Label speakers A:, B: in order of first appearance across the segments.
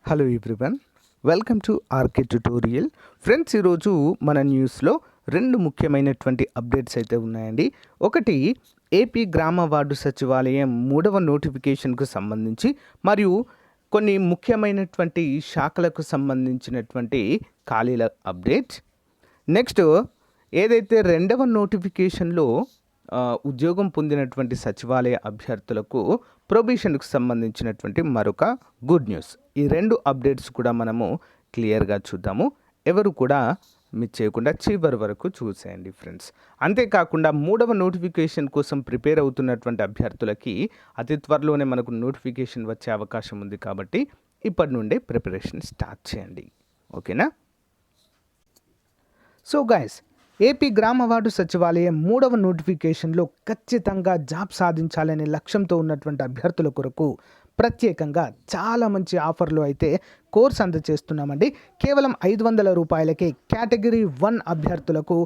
A: Hello everyone, welcome to RK tutorial. Friends, ఈరోజు మన న్యూస్లో రెండు ముఖ్యమైనటువంటి అప్డేట్స్ అయితే ఉన్నాయండి. ఒకటి, ఏపీ గ్రామ వార్డు సచివాలయం 3వ నోటిఫికేషన్కు సంబంధించి మరియు కొన్ని ముఖ్యమైనటువంటి శాఖలకు సంబంధించినటువంటి ఖాళీల అప్డేట్. నెక్స్ట్, ఏదైతే 2వ నోటిఫికేషన్లో ఉద్యోగం పొందినటువంటి సచివాలయ అభ్యర్థులకు ప్రొబేషన్కు సంబంధించినటువంటి మరొక గుడ్ న్యూస్. ఈ రెండు అప్డేట్స్ కూడా మనము క్లియర్గా చూద్దాము. ఎవరు కూడా మిస్ చేయకుండా చివరి వరకు చూసేయండి ఫ్రెండ్స్. అంతేకాకుండా 3వ నోటిఫికేషన్ కోసం ప్రిపేర్ అవుతున్నటువంటి అభ్యర్థులకి అతి త్వరలోనే మనకు నోటిఫికేషన్ వచ్చే అవకాశం ఉంది కాబట్టి ఇప్పటి నుండే ప్రిపరేషన్ స్టార్ట్ చేయండి. ఓకేనా? సో గైస్, ఏపీ గ్రామ వార్డు సచివాలయం 3వ నోటిఫికేషన్లో ఖచ్చితంగా జాబ్ సాధించాలనే లక్ష్యంతో ఉన్నటువంటి అభ్యర్థుల కొరకు ప్రత్యేకంగా చాలా మంచి ఆఫర్లు అయితే కోర్స్ అందజేస్తున్నామండి. కేవలం 500 రూపాయలకే కేటగిరీ 1 అభ్యర్థులకు,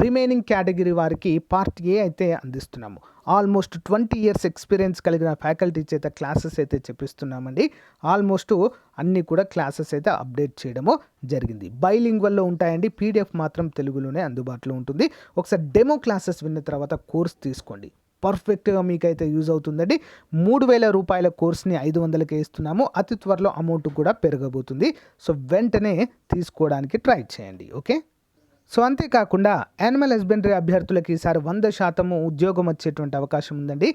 A: రిమైనింగ్ కేటగిరీ వారికి పార్ట్ ఏ అయితే అందిస్తున్నాము. ఆల్మోస్ట్ 20 ఇయర్స్ ఎక్స్పీరియన్స్ కలిగిన ఫ్యాకల్టీ చేత క్లాసెస్ అయితే చెప్పిస్తున్నామండి. ఆల్మోస్ట్ అన్నీ కూడా క్లాసెస్ అయితే అప్డేట్ చేయడము జరిగింది. బైలింగ్వల్లో ఉంటాయండి. పీడిఎఫ్ మాత్రం తెలుగులోనే అందుబాటులో ఉంటుంది. ఒకసారి డెమో క్లాసెస్ విన్న తర్వాత కోర్స్ తీసుకోండి. పర్ఫెక్ట్గా మీకైతే యూజ్ అవుతుందండి. 3000 రూపాయల కోర్స్ని 500కే ఇస్తున్నాము. అతి త్వరలో అమౌంట్ కూడా పెరగబోతుంది. సో వెంటనే తీసుకోవడానికి ట్రై చేయండి. ఓకే? సో అంతేకాకుండా యానిమల్ హస్బెండరీ అభ్యర్థులకి ఈసారి 100% ఉద్యోగం వచ్చేటువంటి అవకాశం ఉందండి.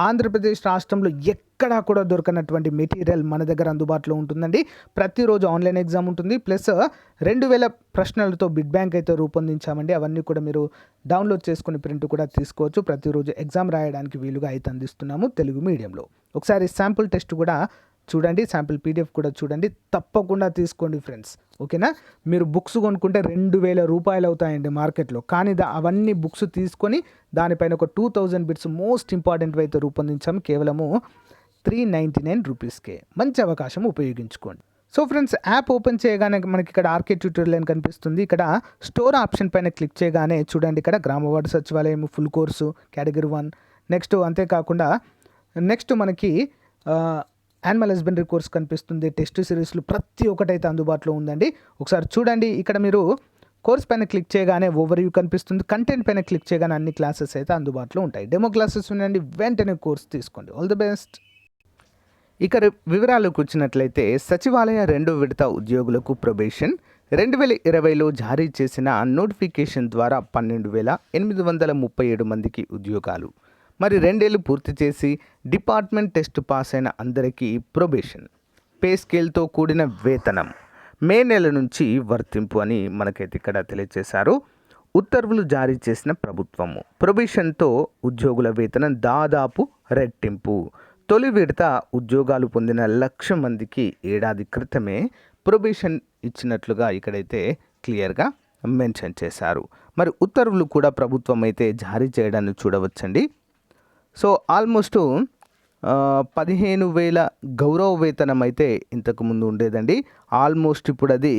A: ఆంధ్రప్రదేశ్ రాష్ట్రంలో ఎక్కడా కూడా దొరకనటువంటి మెటీరియల్ మన దగ్గర అందుబాటులో ఉంటుందండి. ప్రతిరోజు ఆన్లైన్ ఎగ్జామ్ ఉంటుంది. ప్లస్ 2000 ప్రశ్నలతో బిడ్ బ్యాంక్ అయితే రూపొందించామండి. అవన్నీ కూడా మీరు డౌన్లోడ్ చేసుకుని ప్రింట్ కూడా తీసుకోవచ్చు. ప్రతిరోజు ఎగ్జామ్ రాయడానికి వీలుగా అయితే అందిస్తున్నాము తెలుగు మీడియంలో. ఒకసారి శాంపుల్ టెస్ట్ కూడా చూడండి, శాంపిల్ పీడిఎఫ్ కూడా చూడండి. తప్పకుండా తీసుకోండి ఫ్రెండ్స్. ఓకేనా? మీరు బుక్స్ కొనుక్కుంటే 2000 రూపాయలు అవుతాయండి మార్కెట్లో. కానీ అవన్నీ బుక్స్ తీసుకొని దానిపైన ఒక 2000 బిట్స్ మోస్ట్ ఇంపార్టెంట్ అయితే రూపొందించాము. కేవలము 399 రూపీస్కే. మంచి అవకాశం, ఉపయోగించుకోండి. సో ఫ్రెండ్స్, యాప్ ఓపెన్ చేయగానే మనకి ఇక్కడ ఆర్కే ట్యూటోరియల్ అని కనిపిస్తుంది. ఇక్కడ స్టోర్ ఆప్షన్ పైన క్లిక్ చేయగానే చూడండి, ఇక్కడ గ్రామ వార్డు సచివాలయం ఫుల్ కోర్సు కేటగిరీ 1. నెక్స్ట్ అంతేకాకుండా నెక్స్ట్ మనకి యానిమల్ హస్బెండరీ కోర్స్ కనిపిస్తుంది. టెస్ట్ సిరీస్లు ప్రతి ఒక్కటైతే అందుబాటులో ఉందండి. ఒకసారి చూడండి. ఇక్కడ మీరు కోర్స్ పైన క్లిక్ చేయగానే ఓవర్ వ్యూ కనిపిస్తుంది. కంటెంట్ పైన క్లిక్ చేయగానే అన్ని క్లాసెస్ అయితే అందుబాటులో ఉంటాయి. డెమో క్లాసెస్ ఉండండి, వెంటనే కోర్స్ తీసుకోండి. All the best. ఇక వివరాలకు వచ్చినట్లయితే, సచివాలయ 2వ విడత ఉద్యోగులకు ప్రొబేషన్ 2020లో జారీ చేసిన నోటిఫికేషన్ ద్వారా 12,837 మందికి ఉద్యోగాలు. మరి 2 ఏళ్ళు పూర్తి చేసి డిపార్ట్మెంట్ టెస్ట్ పాస్ అయిన అందరికీ ప్రొబేషన్, పే స్కేల్తో కూడిన వేతనం మే నెల నుంచి వర్తింపు అని మనకైతే ఇక్కడ తెలియజేశారు. ఉత్తర్వులు జారీ చేసిన ప్రభుత్వము. ప్రొబేషన్తో ఉద్యోగుల వేతనం దాదాపు రెట్టింపు. తొలి విడత ఉద్యోగాలు పొందిన 1,00,000 మందికి ఏడాది క్రితమే ప్రొబేషన్ ఇచ్చినట్లుగా ఇక్కడైతే క్లియర్గా మెన్షన్ చేశారు. మరి ఉత్తర్వులు కూడా ప్రభుత్వం అయితే జారీ చేయడాన్ని చూడవచ్చండి. సో ఆల్మోస్ట్ 15,000 గౌరవ వేతనం అయితే ఇంతకుముందు ఉండేదండి. ఆల్మోస్ట్ ఇప్పుడు అది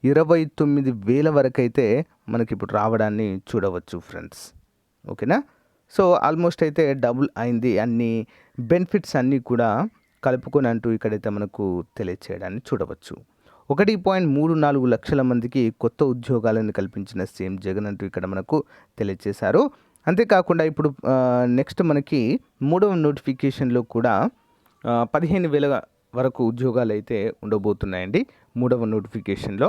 A: 29,000 వరకు అయితే మనకి ఇప్పుడు రావడాన్ని చూడవచ్చు ఫ్రెండ్స్. ఓకేనా? సో ఆల్మోస్ట్ అయితే డబుల్ అయింది. అన్ని బెనిఫిట్స్ అన్నీ కూడా కలుపుకొని అంటూ ఇక్కడైతే మనకు తెలియచేయడాన్ని చూడవచ్చు. 1.34 లక్షల మందికి కొత్త ఉద్యోగాలను కల్పించిన సీఎం జగన్ అంటూ ఇక్కడ మనకు తెలియజేశారు. అంతేకాకుండా ఇప్పుడు నెక్స్ట్ మనకి 3వ నోటిఫికేషన్లో కూడా 15,000 వరకు ఉద్యోగాలు అయితే ఉండబోతున్నాయండి 3వ నోటిఫికేషన్లో.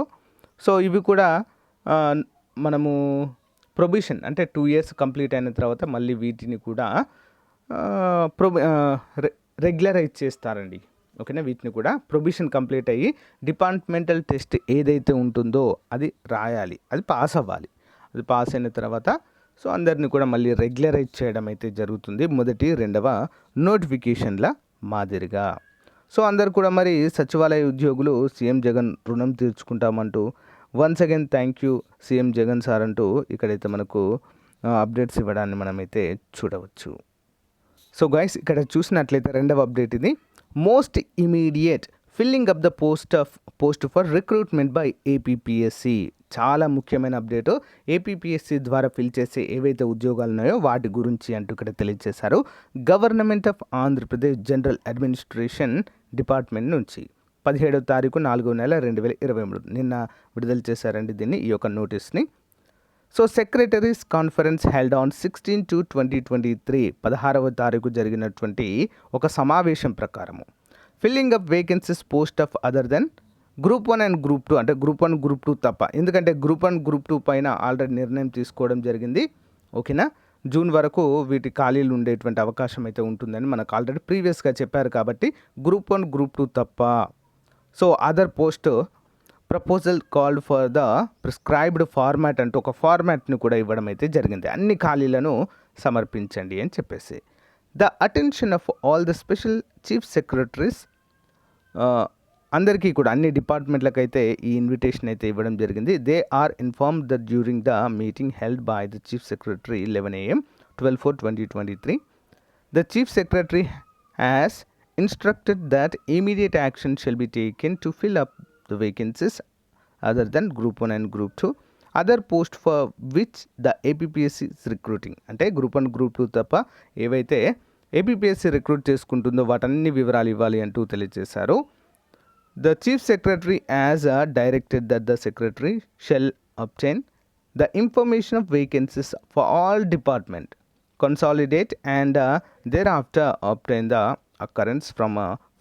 A: సో ఇవి కూడా మనము ప్రొబేషన్ అంటే 2 ఇయర్స్ కంప్లీట్ అయిన తర్వాత మళ్ళీ వీటిని కూడా రెగ్యులరైజ్ చేస్తారండి. ఓకేనా? వీటిని కూడా ప్రొబేషన్ కంప్లీట్ అయ్యి డిపార్ట్మెంటల్ టెస్ట్ ఏదైతే ఉంటుందో అది రాయాలి, అది పాస్ అవ్వాలి. అది పాస్ అయిన తర్వాత సో అందరినీ కూడా మళ్ళీ రెగ్యులరైజ్ చేయడం అయితే జరుగుతుంది, మొదటి 2వ నోటిఫికేషన్ల మాదిరిగా. సో అందరు కూడా మరి సచివాలయ ఉద్యోగులు సీఎం జగన్ రుణం తీర్చుకుంటామంటూ once again thank you CM Jagan sir అంటూ ఇక్కడైతే మనకు అప్డేట్స్ ఇవ్వడాన్ని మనమైతే చూడవచ్చు. సో గైస్, ఇక్కడ చూసినట్లయితే 2వ అప్డేట్ ఇది. Most immediate filling up the post for recruitment by APPSC. చాలా ముఖ్యమైన అప్డేటు. ఏపీపీఎస్సి ద్వారా ఫిల్ చేసే ఏవైతే ఉద్యోగాలు ఉన్నాయో వాటి గురించి అంటూ ఇక్కడ తెలియజేశారు. Government of Andhra Pradesh general administration department నుంచి 17వ తారీఖు 4వ నెల 2023 నిన్న విడుదల చేశారండి దీన్ని, ఈ యొక్క నోటీస్ని. So secretaries conference held on 16/2/2023 16వ తారీఖు జరిగినటువంటి ఒక సమావేశం ప్రకారము filling up vacancies post of other than group 1 and group 2, అంటే గ్రూప్ 1 గ్రూప్ 2 తప్ప, ఎందుకంటే గ్రూప్ 1 గ్రూప్ 2 పైన ఆల్రెడీ నిర్ణయం తీసుకోవడం జరిగింది. ఓకేనా, జూన్ వరకు వీటి ఖాళీలు ఉండేటువంటి అవకాశం అయితే ఉంటుందని మనకు ఆల్రెడీ ప్రీవియస్గా చెప్పారు కాబట్టి గ్రూప్ 1 గ్రూప్ 2 తప్ప. So other post proposal called for the prescribed format అంటూ ఒక ఫార్మాట్ని కూడా ఇవ్వడం అయితే జరిగింది. అన్ని ఖాళీలను సమర్పించండి అని చెప్పేసి. The attention of all the special chief secretaries, అందరికీ కూడా అన్ని డిపార్ట్మెంట్లకు అయితే ఈ ఇన్విటేషన్ అయితే ఇవ్వడం జరిగింది. They are informed that during the meeting held by the chief secretary 11 AM 12/4/2023 the chief secretary has instructed that immediate action shall be taken to fill up the vacancies other than group 1 and group 2 other post for which the APPSC is recruiting. అంటే group 1 group 2 తప్ప ఏవైతే APPSC recruit చేసుకుంటుందో వాటన్ని వివరాలు ఇవ్వాలి అంటూ తెలియజేశారు. The chief secretary has directed that the secretary shall obtain the information of vacancies for all department, consolidate and thereafter obtain the occurrence from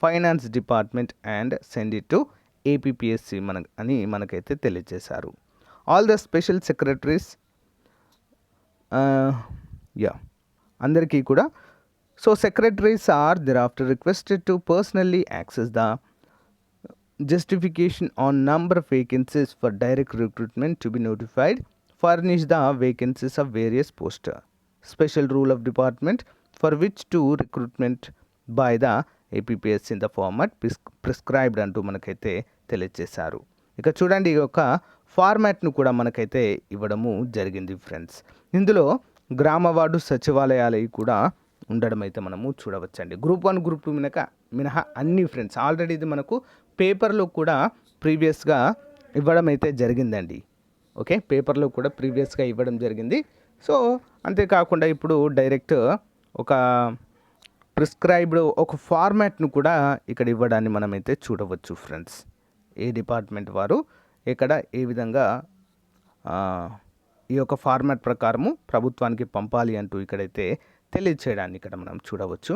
A: finance department and send it to APPSC అని మనకైతే తెలియజేశారు. All the special secretaries అందరికీ కూడా, so secretaries are thereafter requested to personally access the justification on number of vacancies for direct recruitment to be notified, furnish the vacancies of various posts, special rule of department for which to recruitment by the APPSC in the format prescribed అంటూ మనకైతే తెలియజేశారు. ఇక చూడండి, ఈ యొక్క ఫార్మాట్ను కూడా మనకైతే ఇవ్వడము జరిగింది ఫ్రెండ్స్. ఇందులో గ్రామ వార్డు సచివాలయాలు కూడా ఉండడం అయితే మనము చూడవచ్చండి. గ్రూప్ 1 గ్రూప్ 2 మినహా అన్ని ఫ్రెండ్స్. ఆల్రెడీ ఇది మనకు పేపర్లో కూడా ప్రీవియస్గా ఇవ్వడం అయితే జరిగిందండి. ఓకే, పేపర్లో కూడా ప్రీవియస్గా ఇవ్వడం జరిగింది. సో అంతేకాకుండా ఇప్పుడు డైరెక్ట్ ఒక ప్రిస్క్రైబ్డ్ ఒక ఫార్మాట్ను కూడా ఇక్కడ ఇవ్వడాన్ని మనమైతే చూడవచ్చు ఫ్రెండ్స్. ఏ డిపార్ట్మెంట్ వారు ఇక్కడ ఏ విధంగా ఈ యొక్క ఫార్మాట్ ప్రకారము ప్రభుత్వానికి పంపాలి అంటూ ఇక్కడైతే తెలియచేయడాన్ని ఇక్కడ మనం చూడవచ్చు.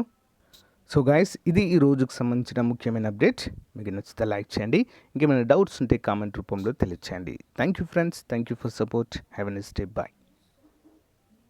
A: సో గైస్, ఇది ఈ రోజుకు సంబంధించిన ముఖ్యమైన అప్డేట్. మీకు నచ్చితే లైక్ చేయండి, ఇంకేమైనా డౌట్స్ ఉంటే కామెంట్ రూపంలో తెలియచేయండి. Thank you friends, thank you for support. Have a nice day, bye.